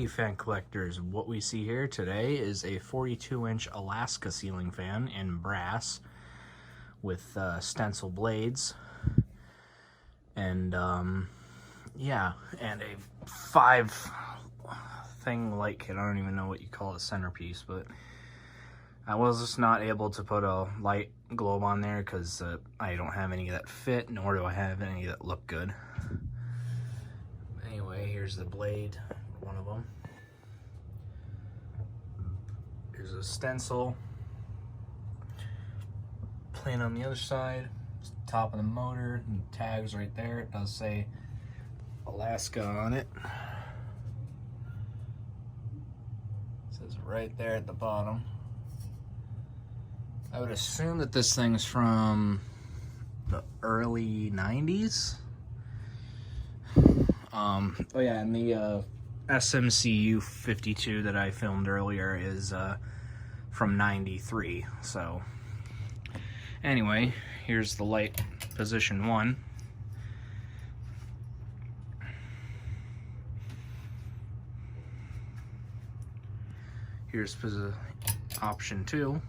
Hey fan collectors, what we see here today is a 42-inch Alaska ceiling fan in brass with stencil blades and yeah, and a 5 thing light kit. I don't even know what you call a centerpiece, but I was just not able to put a light globe on there because I don't have any that fit, nor do I have any that look good. Anyway, here's the blade, one of them. Here's a stencil. Plane on the other side. Top of the motor, and tags right there. It does say Alaska on it. It says right there at the bottom. I would assume that this thing's from the early 90s. Oh yeah, and the SMCU 52 that I filmed earlier is from 93. So anyway, here's the light position 1. Here's option 2.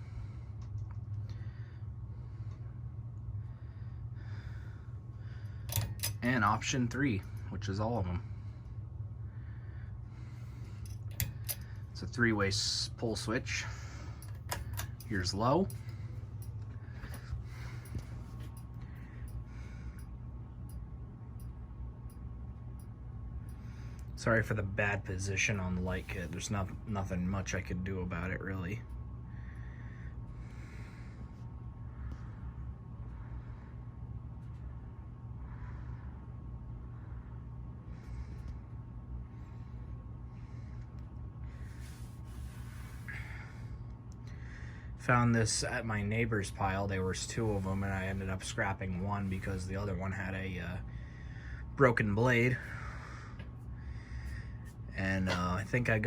And option 3, which is all of them. It's a 3-way pull switch. Here's low. Sorry for the bad position on the light kit. There's nothing much I could do about it, really. Found this at my neighbor's pile. There was 2 of them, and I ended up scrapping one because the other one had a broken blade. And I think it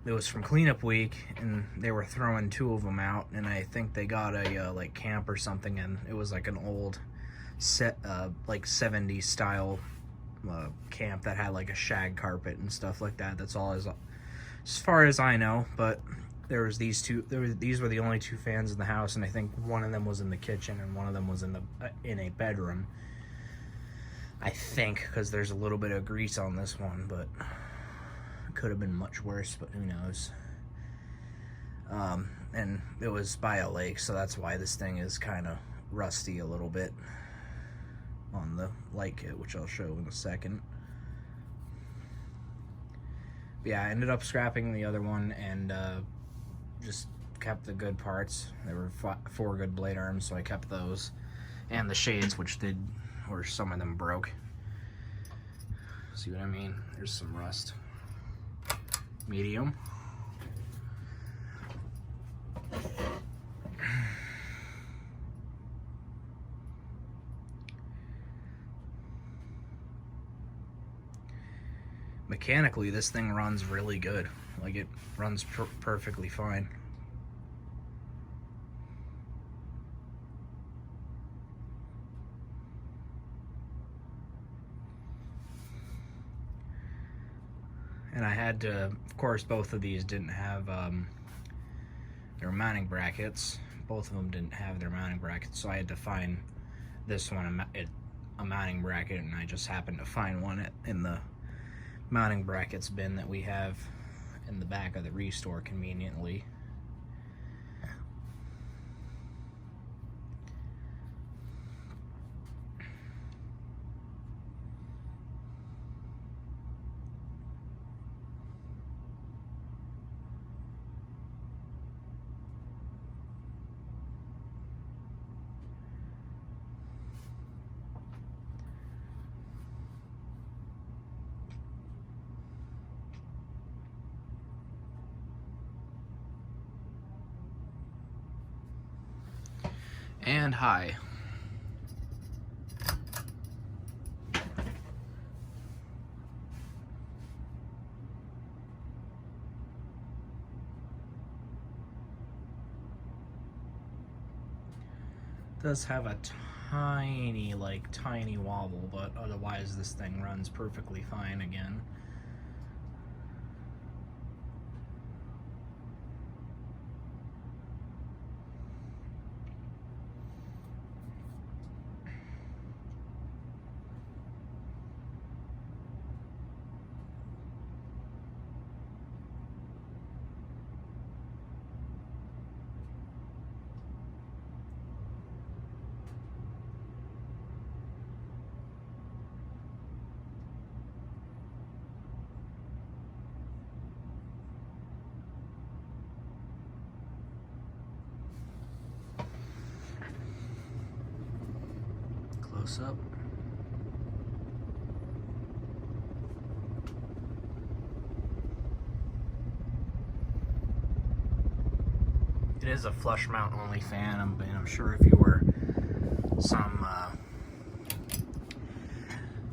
was from cleanup week, and they were throwing 2 of them out, and I think they got a like camp or something, and it was like an old set like 70s style camp that had like a shag carpet and stuff like that. That's all as far as I know. But there was these 2. These were the only 2 fans in the house, and I think one of them was in the kitchen and one of them was in a bedroom. I think, because there's a little bit of grease on this one, but it could have been much worse. But who knows? And it was by a lake, so that's why this thing is kind of rusty a little bit on the light kit, which I'll show in a second. But yeah, I ended up scrapping the other one and just kept the good parts. There were 4 good blade arms, so I kept those, and the shades, where some of them broke. See what I mean? There's some rust. Medium. Mechanically, this thing runs really good. Like, it runs perfectly fine. And I had to, of course, both of these didn't have their mounting brackets. Both of them didn't have their mounting brackets, so I had to find this one a mounting bracket, and I just happened to find one in the mounting brackets bin that we have in the back of the restore conveniently. And high. Does have a tiny wobble, but otherwise this thing runs perfectly fine again. close up. It is a flush mount only fan, and I'm sure if you were some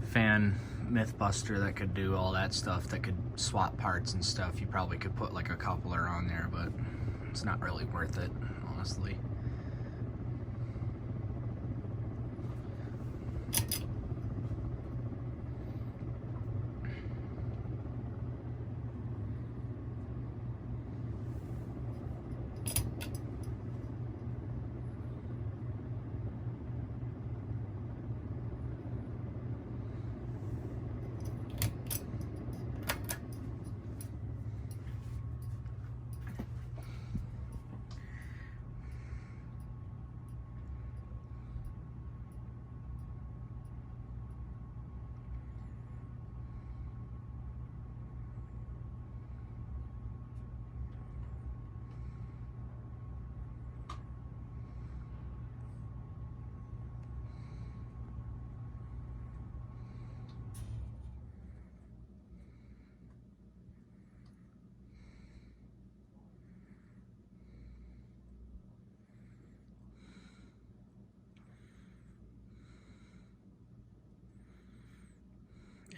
fan Mythbuster that could do all that stuff, that could swap parts and stuff, you probably could put like a coupler on there, but it's not really worth it, honestly.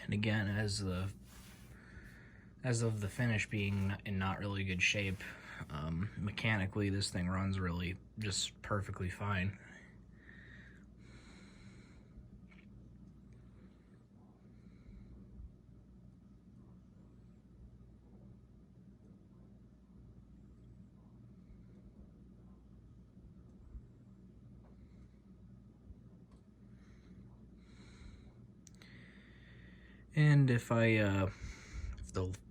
And again, as of the finish being in not really good shape, mechanically this thing runs really just perfectly fine. And if the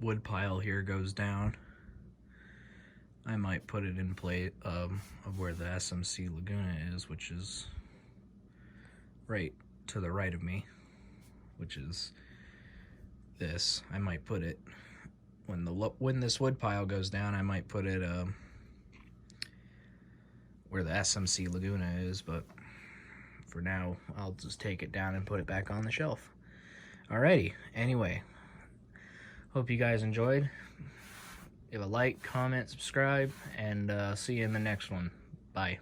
wood pile here goes down, I might put it in place of where the SMC Laguna is, which is right to the right of me, which is this. I might put it when this wood pile goes down. I might put it where the SMC Laguna is, but for now, I'll just take it down and put it back on the shelf. Alrighty, anyway, hope you guys enjoyed. Give a like, comment, subscribe, and see you in the next one. Bye.